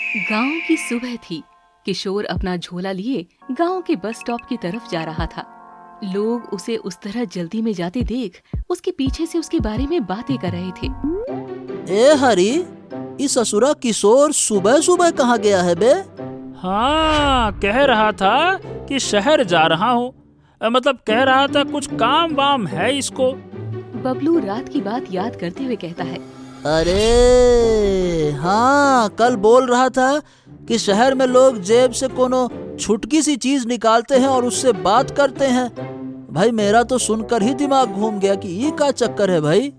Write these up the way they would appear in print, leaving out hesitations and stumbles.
गांव की सुबह थी। किशोर अपना झोला लिए गांव के बस स्टॉप की तरफ जा रहा था। लोग उसे उस तरह जल्दी में जाते देख उसके पीछे से उसके बारे में बातें कर रहे थे। ए हरी, इस ससुरा किशोर सुबह सुबह कहाँ गया है बे? हाँ, कह रहा था कि शहर जा रहा हूँ। मतलब कह रहा था कुछ काम वाम है इसको। बबलू रात की बात याद करते हुए कहता है। अरे हाँ, कल बोल रहा था कि शहर में लोग जेब से कोनो छुटकी सी चीज निकालते हैं और उससे बात करते हैं। भाई मेरा तो सुनकर ही दिमाग घूम गया कि ये क्या चक्कर है भाई।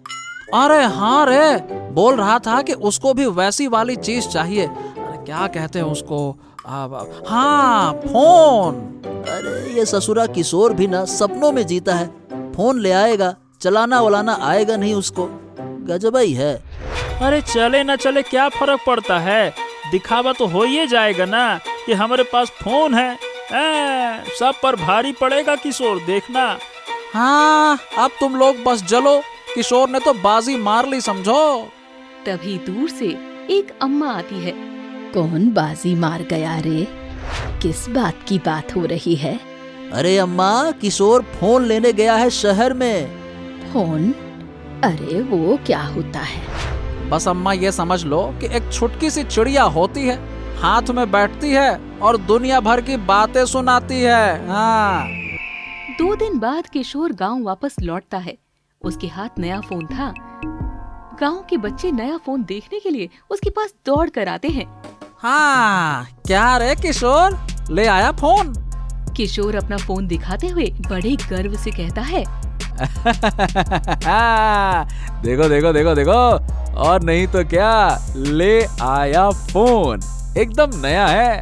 अरे हाँ रे, बोल रहा था कि उसको भी वैसी वाली चीज चाहिए। अरे क्या कहते हैं उसको? हाँ, फोन। अरे ये ससुरा किशोर भी ना सपनों में जीता है। फोन ले आएगा, चलाना वलाना आएगा नहीं उसको। गजब ही है। अरे चले न चले क्या फर्क पड़ता है, दिखावा तो हो ही जाएगा ना कि हमारे पास फोन है। सब पर भारी पड़ेगा किशोर, देखना। हाँ, अब तुम लोग बस जलो, किशोर ने तो बाजी मार ली समझो। तभी दूर से एक अम्मा आती है। कौन बाजी मार गया रे? किस बात की बात हो रही है? अरे अम्मा, किशोर फोन लेने गया है शहर में। फोन? अरे वो क्या होता है? बस अम्मा ये समझ लो कि एक छुटकी सी चिड़िया होती है, हाथ में बैठती है और दुनिया भर की बातें सुनाती है। हाँ। 2 दिन बाद किशोर गांव वापस लौटता है। उसके हाथ नया फोन था। गांव के बच्चे नया फोन देखने के लिए उसके पास दौड़ कर आते हैं। हाँ, क्या रे किशोर, ले आया फोन? किशोर अपना फोन दिखाते हुए बड़े गर्व से कहता है। देखो देखो देखो देखो, और नहीं तो क्या, ले आया फोन, एकदम नया है।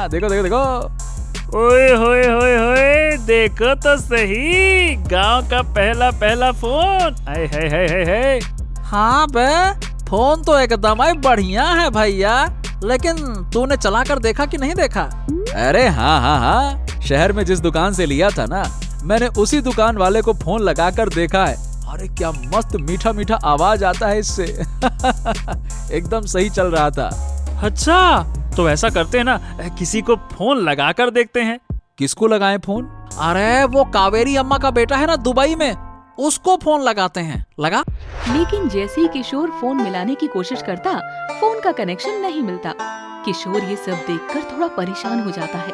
देखो देखो देखो। ओए होए होए होए, देखो तो सही, गांव का पहला पहला फोन। हाय हाय हाय हाय हाय। हाँ बे, फोन तो एकदम ही बढ़िया है भैया, लेकिन तूने चला कर देखा कि नहीं देखा? अरे हाँ हाँ हाँ, शहर में जिस दुकान से लिया था ना, मैंने उसी दुकान वाले को फोन लगाकर देखा है। अरे क्या मस्त मीठा मीठा आवाज आता है इससे। एकदम सही चल रहा था। अच्छा, तो ऐसा करते हैं ना, किसी को फोन लगाकर देखते हैं। किसको लगाएं फोन? अरे वो कावेरी अम्मा का बेटा है ना दुबई में, उसको फोन लगाते हैं। लगा। लेकिन जैसे ही किशोर फोन मिलाने की कोशिश करता, फोन का कनेक्शन नहीं मिलता। किशोर ये सब देखकर थोड़ा परेशान हो जाता है।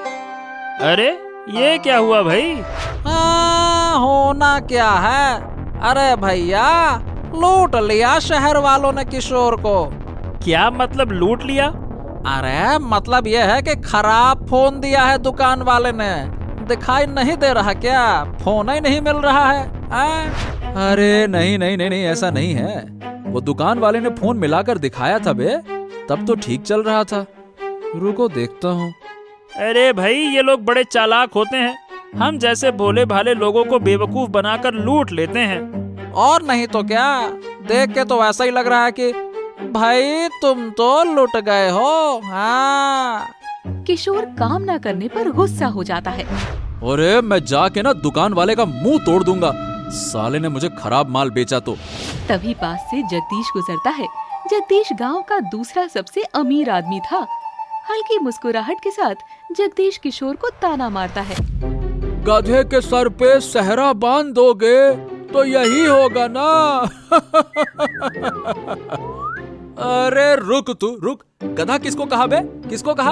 अरे ये क्या हुआ भाई? होना क्या है? अरे भैया, लूट लिया शहर वालों ने किशोर को। क्या मतलब लूट लिया? अरे मतलब ये है कि खराब फोन दिया है दुकान वाले ने। दिखाई नहीं दे रहा क्या? फोन ही नहीं मिल रहा है। अरे नहीं नहीं नहीं नहीं, ऐसा नहीं है। वो दुकान वाले ने फोन मिलाकर दिखाया था बे, तब तो ठीक चल रहा था। रुको देखता हूँ। अरे भाई, ये लोग बड़े चालाक होते हैं। हम जैसे भोले भाले लोगों को बेवकूफ बनाकर लूट लेते हैं। और नहीं तो क्या, देख के तो ऐसा ही लग रहा है कि भाई तुम तो लुट गए हो। हाँ। किशोर काम न करने पर गुस्सा हो जाता है। अरे मैं जाके ना दुकान वाले का मुंह तोड़ दूंगा, साले ने मुझे खराब माल बेचा तो। तभी पास से जगदीश गुजरता है। जगदीश गांव का दूसरा सबसे अमीर आदमी था। हल्की मुस्कुराहट के साथ जगदीश किशोर को ताना मारता है। गधे के सर पे सहरा बांध दोगे तो यही होगा ना। अरे रुक तू रुक, गधा किसको कहा बे? किसको कहा?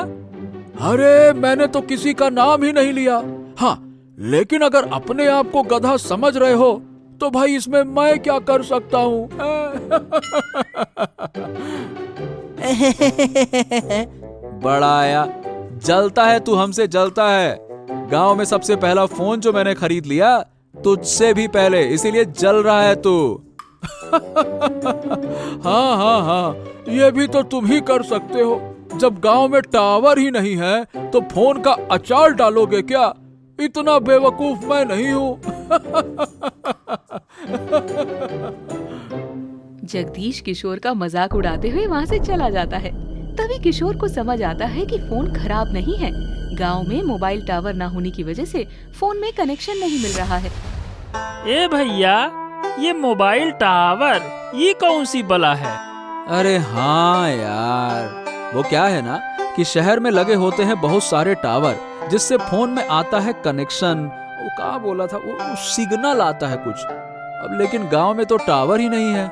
अरे मैंने तो किसी का नाम ही नहीं लिया। हाँ, लेकिन अगर अपने आप को गधा समझ रहे हो तो भाई इसमें मैं क्या कर सकता हूँ? बड़ा आया, जलता है तू, हमसे जलता है। गांव में सबसे पहला फोन जो मैंने खरीद लिया तुझसे भी पहले, इसीलिए जल रहा है तू। हाँ हाँ हाँ, ये भी तो तुम ही कर सकते हो। जब गांव में टावर ही नहीं है तो फोन का अचार डालोगे क्या? इतना बेवकूफ मैं नहीं हूँ। जगदीश किशोर का मजाक उड़ाते हुए वहाँ से चला जाता है। तभी किशोर को समझ आता है कि फोन खराब नहीं है। गांव में मोबाइल टावर ना होने की वजह से फोन में कनेक्शन नहीं मिल रहा है। ए भैया, ये मोबाइल टावर ये कौन सी बला है? अरे हाँ यार, वो क्या है ना कि शहर में लगे होते हैं बहुत सारे टावर, जिससे फोन में आता है कनेक्शन। वो क्या बोला था, वो सिग्नल आता है कुछ। अब लेकिन गांव में तो टावर ही नहीं है।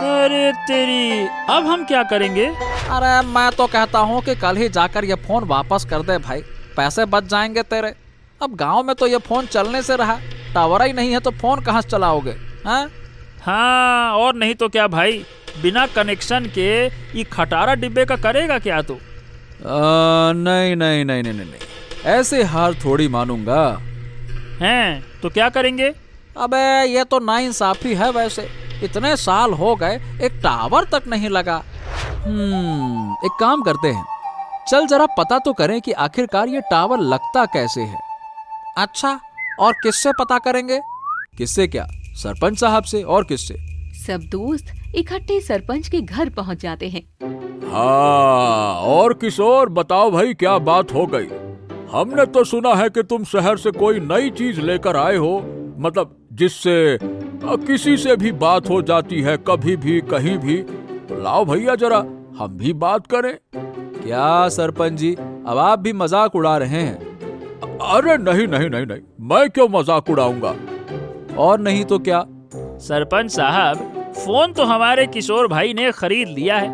अरे तेरी, अब हम क्या करेंगे? अरे मैं तो कहता हूँ कि कल ही जाकर ये फोन वापस कर दे भाई, पैसे बच जाएंगे तेरे। अब गांव में तो ये फोन चलने से रहा, टावर ही नहीं है तो फोन कहाँ से चलाओगे? हाँ हाँ, और नहीं तो क्या भाई, बिना कनेक्शन के ये खटारा डिब्बे का करेगा क्या तू? नहीं नहीं नहीं नहीं नहीं, ऐसे हार थोड़ी मानूंगा। हैं तो क्या करेंगे? अबे ये तो नाइंसाफी है। वैसे इतने साल हो गए, एक टावर तक नहीं लगा। एक काम करते हैं, चल जरा पता तो करें कि आखिरकार ये टावर लगता कैसे है। अच्छा, और किससे पता करेंगे? किससे क्या? सरपंच साहब से। और किससे? सब दोस्त इकट्ठे सरपंच के घर पहुंच जाते हैं। हाँ, और किशोर बताओ भाई, क्या बात हो गई? हमने तो सुना है कि तुम शहर से कोई नई चीज लेकर आए हो, मतलब जिससे किसी से भी बात हो जाती है, कभी भी कहीं भी। तो लाओ भैया जरा हम भी बात करें। क्या सरपंच जी, अब आप भी मजाक उड़ा रहे हैं? अरे नहीं नहीं नहीं नहीं, मैं क्यों मजाक उड़ाऊंगा? और नहीं तो क्या? सरपंच साहब, फोन तो हमारे किशोर भाई ने खरीद लिया है,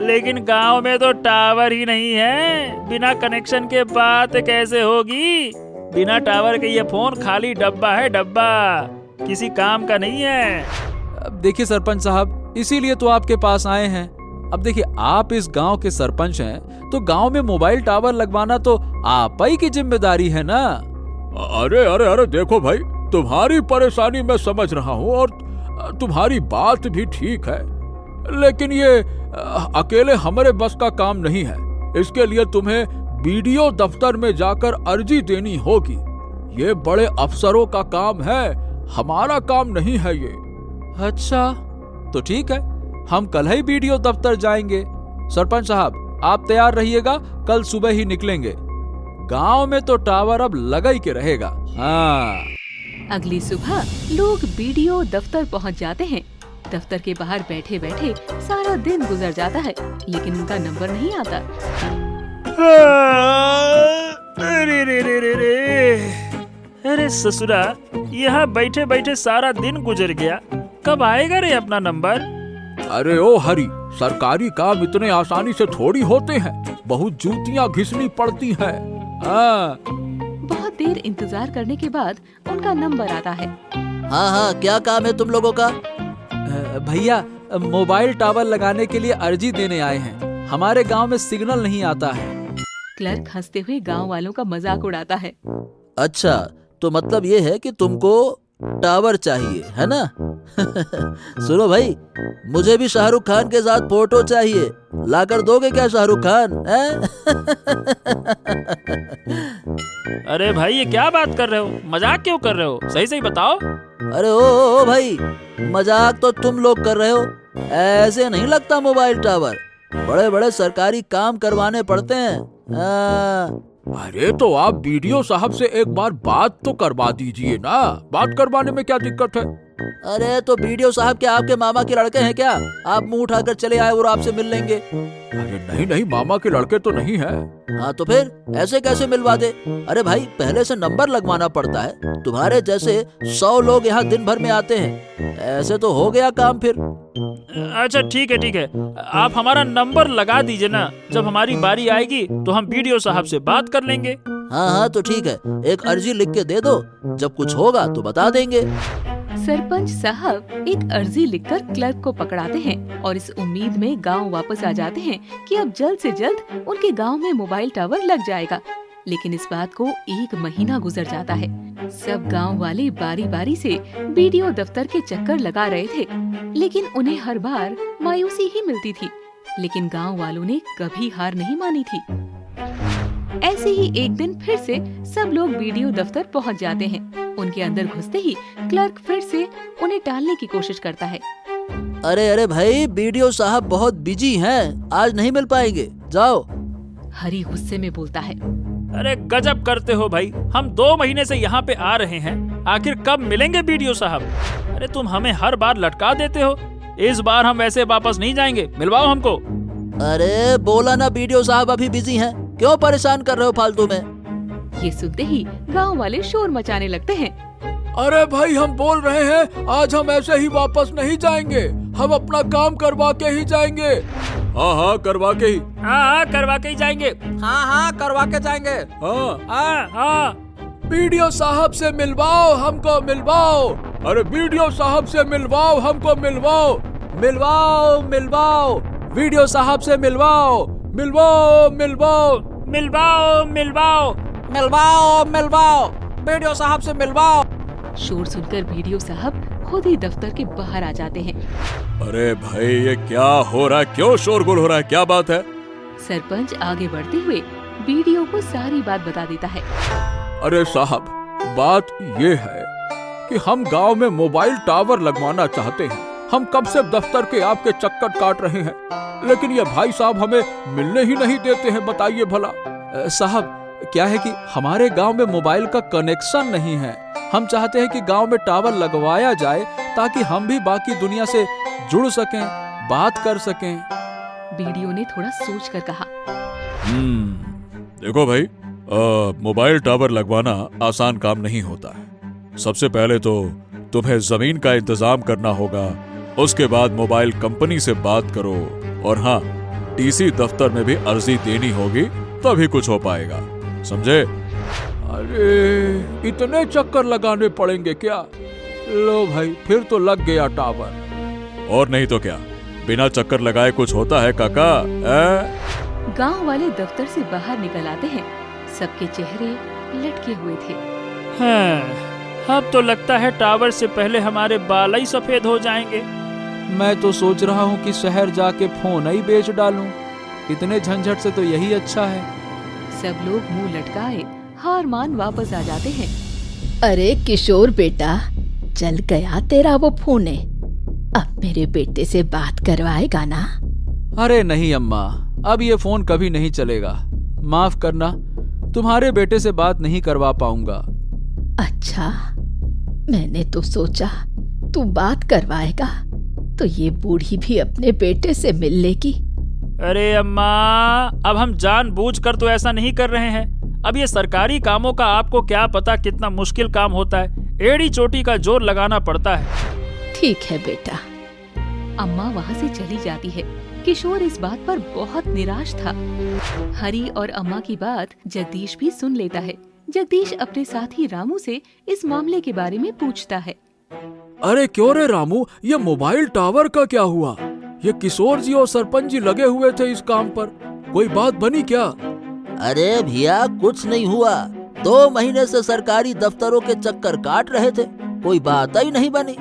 लेकिन गांव में तो टावर ही नहीं है। बिना कनेक्शन के बात कैसे होगी? बिना टावर के ये फोन खाली डब्बा है, डब्बा, किसी काम का नहीं है। अब देखिए सरपंच साहब, इसीलिए तो आपके पास आए हैं। अब देखिए, आप इस गांव के सरपंच हैं, तो गांव में मोबाइल टावर लगवाना तो आप ही की जिम्मेदारी है ना। अरे अरे अरे देखो भाई, तुम्हारी परेशानी मैं समझ रहा हूँ और तुम्हारी बात भी ठीक है, लेकिन ये अकेले हमारे बस का काम नहीं है। इसके लिए तुम्हें बीडीओ दफ्तर में जाकर अर्जी देनी होगी। ये बड़े अफसरों का काम है, हमारा काम नहीं है ये। अच्छा, तो ठीक है, हम कल ही बीडीओ दफ्तर जाएंगे। सरपंच साहब, आप तैयार रहिएगा, कल सुबह ही निकलेंगे। गांव में तो टावर अब लगा ही के रहेगा। हाँ। अगली सुबह लोग बीडीओ दफ्तर पहुंच जाते हैं। दफ्तर के बाहर बैठे बैठे सारा दिन गुजर जाता है, लेकिन उनका नंबर नहीं आता। अरे रे रे रे रे, अरे ससुरा, यहाँ बैठे बैठे सारा दिन गुजर गया, कब आएगा रे अपना नंबर? अरे ओ हरी, सरकारी काम इतने आसानी से थोड़ी होते हैं, बहुत जूतियाँ घिसनी पड़ती हैं। हाँ। बहुत देर इंतजार करने के बाद उनका नंबर आता है। हाँ हाँ, क्या काम है तुम लोगों का? भैया, मोबाइल टावर लगाने के लिए अर्जी देने आए हैं। हमारे गांव में सिग्नल नहीं आता है। क्लर्क हंसते हुए गांव वालों का मजाक उड़ाता है। अच्छा, तो मतलब ये है कि तुमको टावर चाहिए, है ना? सुनो भाई, मुझे भी शाहरुख खान के साथ फोटो चाहिए, लाकर दोगे क्या शाहरुख खान? अरे भाई, ये क्या बात कर रहे हो? मजाक क्यों कर रहे हो? सही सही बताओ। अरे ओ भाई, मजाक तो तुम लोग कर रहे हो, ऐसे नहीं लगता मोबाइल टावर। बड़े बड़े सरकारी काम करवाने पड़ते हैं। अरे तो आप बीडीओ साहब से एक बार बात तो करवा दीजिए ना, बात करवाने में क्या दिक्कत है? अरे तो बीडीओ साहब क्या आपके मामा के लड़के हैं क्या? आप मुंह उठाकर चले आए और आपसे मिल लेंगे। अरे नहीं नहीं, मामा के लड़के तो नहीं है। हाँ तो फिर ऐसे कैसे मिलवा दे? अरे भाई, पहले से नंबर लगवाना पड़ता है। तुम्हारे जैसे 100 लोग यहाँ दिन भर में आते हैं, ऐसे तो हो गया काम फिर। अच्छा ठीक है ठीक है, आप हमारा नंबर लगा दीजिए ना, जब हमारी बारी आएगी तो हम बीडीओ साहब से बात कर लेंगे। हाँ हाँ तो ठीक है, एक अर्जी लिख के दे दो, जब कुछ होगा तो बता देंगे। सरपंच साहब एक अर्जी लिखकर क्लर्क को पकड़ाते हैं और इस उम्मीद में गांव वापस आ जाते हैं कि अब जल्द से जल्द उनके गांव में मोबाइल टावर लग जाएगा। लेकिन इस बात को 1 महीना गुजर जाता है। सब गांव वाले बारी बारी से बीडीओ दफ्तर के चक्कर लगा रहे थे, लेकिन उन्हें हर बार मायूसी ही मिलती थी। लेकिन गांव वालों ने कभी हार नहीं मानी थी। ऐसे ही एक दिन फिर से सब लोग बीडीओ दफ्तर पहुंच जाते हैं। उनके अंदर घुसते ही क्लर्क फिर से उन्हें टालने की कोशिश करता है। अरे अरे भाई, बीडीओ साहब बहुत बिजी हैं, आज नहीं मिल पाएंगे, जाओ। हरी गुस्से में बोलता है। अरे गजब करते हो भाई, हम 2 महीने से यहाँ पे आ रहे हैं, आखिर कब मिलेंगे बीडीओ साहब? अरे तुम हमें हर बार लटका देते हो, इस बार हम वैसे वापस नहीं जाएंगे, मिलवाओ हमको। अरे बोला ना वीडियो साहब अभी बिजी हैं, क्यों परेशान कर रहे हो फालतू में? ये सुनते ही गांव वाले शोर मचाने लगते हैं। अरे भाई हम बोल रहे हैं आज हम ऐसे ही वापस नहीं जाएंगे, हम अपना काम करवा के ही जाएंगे। हाँ करवा के ही। हाँ करवा के ही जाएंगे। हाँ करवा के जाएंगे। हाँ वीडियो साहब से मिलवाओ, हमको मिलवाओ। अरे वीडियो साहब से मिलवाओ, हमको मिलवाओ। मिलवाओ वीडियो साहब से मिलवाओ। मिलवाओ वीडियो साहब से मिलवाओ। शोर सुनकर वीडियो साहब खुद ही दफ्तर के बाहर आ जाते हैं। अरे भाई ये क्या हो रहा है, क्यों शोरगुल हो रहा है, क्या बात है? सरपंच आगे बढ़ते हुए वीडियो को सारी बात बता देता है। अरे साहब बात ये है कि हम गांव में मोबाइल टावर लगवाना चाहते हैं। हम कब से दफ्तर के आपके चक्कर काट रहे हैं, लेकिन ये भाई साहब हमें मिलने ही नहीं देते हैं। बताइए भला। साहब क्या है कि हमारे गांव में मोबाइल का कनेक्शन नहीं है। हम चाहते हैं कि गांव में टावर लगवाया जाए ताकि हम भी बाकी दुनिया से जुड़ सकें, बात कर सकें। वीडियो ने थोड़ा सोच कर कहा। देखो भाई, मोबाइल टावर लगवाना आसान काम नहीं होता है। सबसे पहले तो तुम्हें जमीन का इंतजाम करना होगा, उसके बाद मोबाइल कंपनी से बात करो, और हाँ डीसी दफ्तर में भी अर्जी देनी होगी, तभी कुछ हो पाएगा, समझे? अरे इतने चक्कर लगाने पड़ेंगे क्या? लो भाई फिर तो लग गया टावर। और नहीं तो क्या, बिना चक्कर लगाए कुछ होता है काका? गांव वाले दफ्तर से बाहर निकल आते हैं। सबके चेहरे लटके हुए थे। हाँ, अब तो लगता है टावर से पहले हमारे बाल ही सफेद हो जाएंगे। मैं तो सोच रहा हूँ कि शहर जाके फोन ही बेच डालूं। इतने झंझट से तो यही अच्छा है। सब लोग मुंह लटकाए हार मान वापस आ जाते हैं। अरे किशोर बेटा, चल गया तेरा वो फोन। अब मेरे बेटे से बात करवाएगा ना? अरे नहीं अम्मा, अब ये फोन कभी नहीं चलेगा। माफ करना, तुम्हारे बेटे से बात नहीं करवा पाऊंगा। अच्छा, मैंने तो सोचा तू बात करवाएगा तो ये बूढ़ी भी अपने बेटे से मिल लेगी। अरे अम्मा, अब हम जानबूझकर तो ऐसा नहीं कर रहे हैं। अब ये सरकारी कामों का आपको क्या पता कितना मुश्किल काम होता है। एड़ी चोटी का जोर लगाना पड़ता है। ठीक है बेटा। अम्मा वहाँ से चली जाती है। किशोर इस बात पर बहुत निराश था। हरी और अम्मा की बात जगदीश भी सुन लेता है। जगदीश अपने साथी रामू से इस मामले के बारे में पूछता है। अरे क्यों रे रामू, ये मोबाइल टावर का क्या हुआ? ये किशोर जी और सरपंच जी लगे हुए थे इस काम पर, कोई बात बनी क्या? अरे भैया कुछ नहीं हुआ, 2 महीने से सरकारी दफ्तरों के चक्कर काट रहे थे, कोई बात ही नहीं बनी।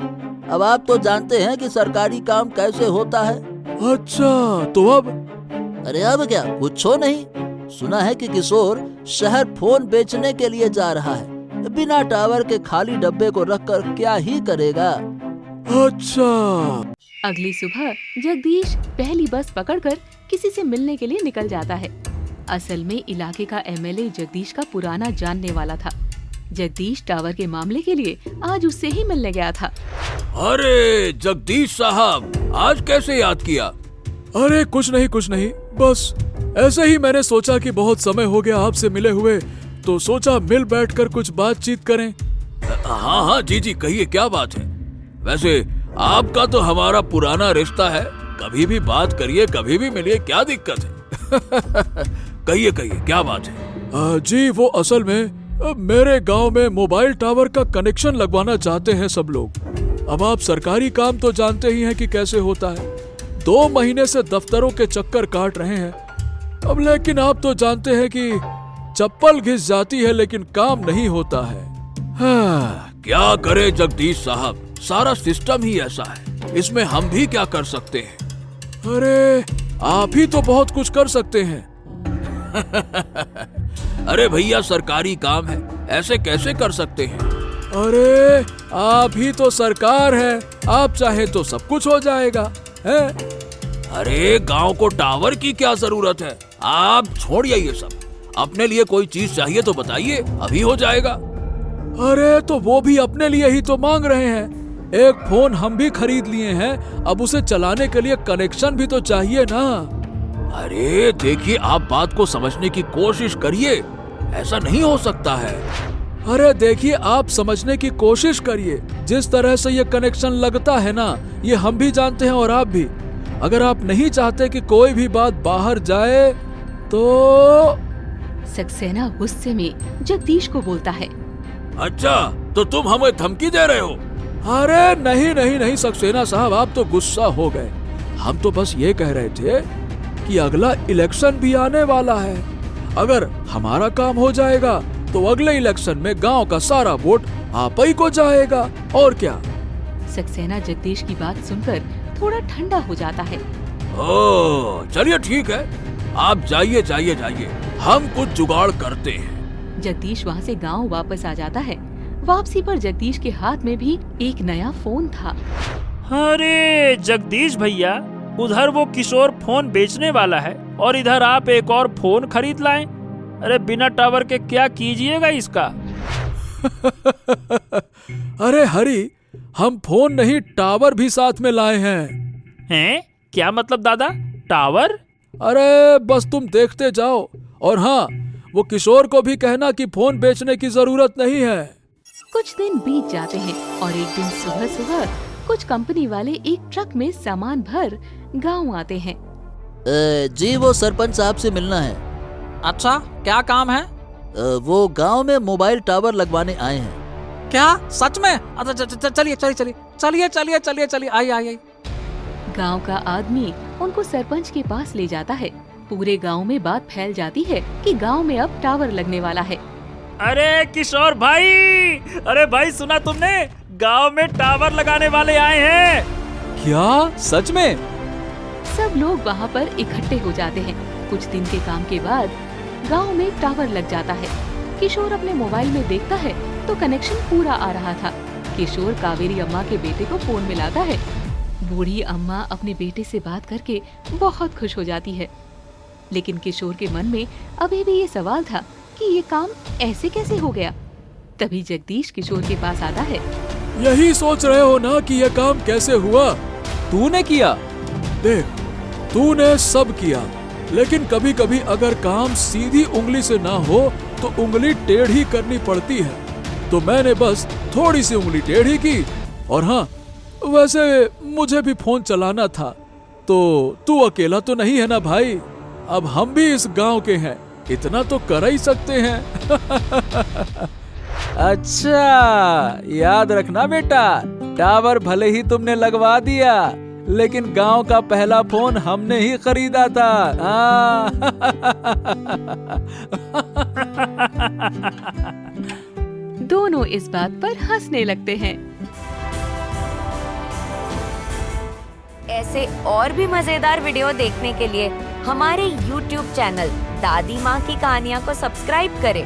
अब आप तो जानते हैं कि सरकारी काम कैसे होता है। अच्छा तो अब? अरे अब क्या, कुछ हो नहीं। सुना है कि किशोर शहर फोन बेचने के लिए जा रहा है। बिना टावर के खाली डब्बे को रखकर क्या ही करेगा। अच्छा। अगली सुबह जगदीश पहली बस पकड़कर किसी से मिलने के लिए निकल जाता है। असल में इलाके का एमएलए जगदीश का पुराना जानने वाला था। जगदीश टावर के मामले के लिए आज उससे ही मिलने गया था। अरे जगदीश साहब, आज कैसे याद किया? अरे कुछ नहीं, बस ऐसे ही मैंने सोचा कि बहुत समय हो गया आपसे मिले हुए, तो सोचा मिल बैठकर कुछ बातचीत करें। हाँ जी कहिए, क्या बात है? वैसे आपका तो हमारा पुराना रिश्ता है, कभी भी बात करिए, कभी भी मिलिए, क्या दिक्कत है? कहिए क्या बात है? जी वो असल में मेरे गांव में मोबाइल टावर का कनेक्शन लगवाना चाहते हैं सब लोग। अब आप सरकारी काम तो जानते ही हैं कि कैसे होता है। 2 महीने से दफ्तरों के चक्कर काट रहे हैं। अब लेकिन आप तो जानते हैं कि चप्पल घिस जाती है लेकिन काम नहीं होता है। हाँ, क्या करे जगदीश साहब, सारा सिस्टम ही ऐसा है, इसमें हम भी क्या कर सकते हैं? अरे आप ही तो बहुत कुछ कर सकते हैं। अरे भैया सरकारी काम है, ऐसे कैसे कर सकते हैं? अरे आप ही तो सरकार है, आप चाहे तो सब कुछ हो जाएगा है? अरे गांव को टावर की क्या जरूरत है? आप छोड़िए ये सब, अपने लिए कोई चीज चाहिए तो बताइए, अभी हो जाएगा। अरे तो वो भी अपने लिए ही तो मांग रहे हैं। एक फोन हम भी खरीद लिए हैं, अब उसे चलाने के लिए कनेक्शन भी तो चाहिए ना। अरे देखिए, आप बात को समझने की कोशिश करिए, ऐसा नहीं हो सकता है। अरे देखिए, आप समझने की कोशिश करिए। जिस तरह से ये कनेक्शन लगता है ना, ये हम भी जानते हैं और आप भी। अगर आप नहीं चाहते कि कोई भी बात बाहर जाए तो। सक्सेना गुस्से में जगदीश को बोलता है। अच्छा, तो तुम हमें धमकी दे रहे हो? अरे नहीं नहीं नहीं सक्सेना साहब, आप तो गुस्सा हो गए। हम तो बस ये कह रहे थे कि अगला इलेक्शन भी आने वाला है। अगर हमारा काम हो जाएगा तो अगले इलेक्शन में गांव का सारा वोट आप ही को जाएगा, और क्या। सक्सेना जगदीश की बात सुनकर थोड़ा ठंडा हो जाता है। ओह, चलिए ठीक है, आप जाइए जाइए जाइए, हम कुछ जुगाड़ करते हैं। जगदीश वहाँ से गांव वापस आ जाता है। वापसी पर जगदीश के हाथ में भी एक नया फोन था। अरे जगदीश भैया, उधर वो किशोर फोन बेचने वाला है और इधर आप एक और फोन खरीद लाएं। अरे बिना टावर के क्या कीजिएगा इसका? अरे हरी, हम फोन नहीं टावर भी साथ में लाए हैं। हैं? क्या मतलब दादा, टावर? अरे बस तुम देखते जाओ, और हाँ, वो किशोर को भी कहना कि फोन बेचने की जरूरत नहीं है। कुछ दिन बीत जाते हैं और एक दिन सुबह सुबह कुछ कंपनी वाले एक ट्रक में सामान भर गांव आते हैं। जी वो सरपंच साहब से मिलना है। अच्छा, क्या काम है? वो गांव में मोबाइल टावर लगवाने आए हैं। क्या सच में? अच्छा चलिए चलिए चलिए चलिए चलिए चलिए चलिए, आइए आइए। गांव का आदमी उनको सरपंच के पास ले जाता है। पूरे गांव में बात फैल जाती है कि गांव में अब टावर लगने वाला है। अरे किशोर भाई, अरे भाई सुना तुमने? गांव में टावर लगाने वाले आए हैं। क्या सच में? सब लोग वहाँ पर इकट्ठे हो जाते हैं। कुछ दिन के काम के बाद गांव में टावर लग जाता है। किशोर अपने मोबाइल में देखता है तो कनेक्शन पूरा आ रहा था। किशोर कावेरी अम्मा के बेटे को फोन मिलाता है। बूढ़ी अम्मा अपने बेटे से बात करके बहुत खुश हो जाती है, लेकिन किशोर के मन में अभी भी ये सवाल था कि ये काम ऐसे कैसे हो गया। तभी जगदीश किशोर के पास आता है। यही सोच रहे हो ना कि यह काम कैसे हुआ? तूने किया? देख, तूने सब किया, लेकिन कभी कभी अगर काम सीधी उंगली से ना हो तो उंगली टेढ़ी करनी पड़ती है। तो मैंने बस थोड़ी सी उंगली टेढ़ी की। और हाँ, वैसे मुझे भी फोन चलाना था, तो तू अकेला तो नहीं है ना भाई। अब हम भी इस गांव के हैं, इतना तो कर ही सकते हैं। अच्छा, याद रखना बेटा, टावर भले ही तुमने लगवा दिया, लेकिन गांव का पहला फोन हमने ही खरीदा था। दोनों इस बात पर हंसने लगते हैं। ऐसे और भी मजेदार वीडियो देखने के लिए हमारे YouTube चैनल दादी माँ की कहानियाँ को सब्सक्राइब करें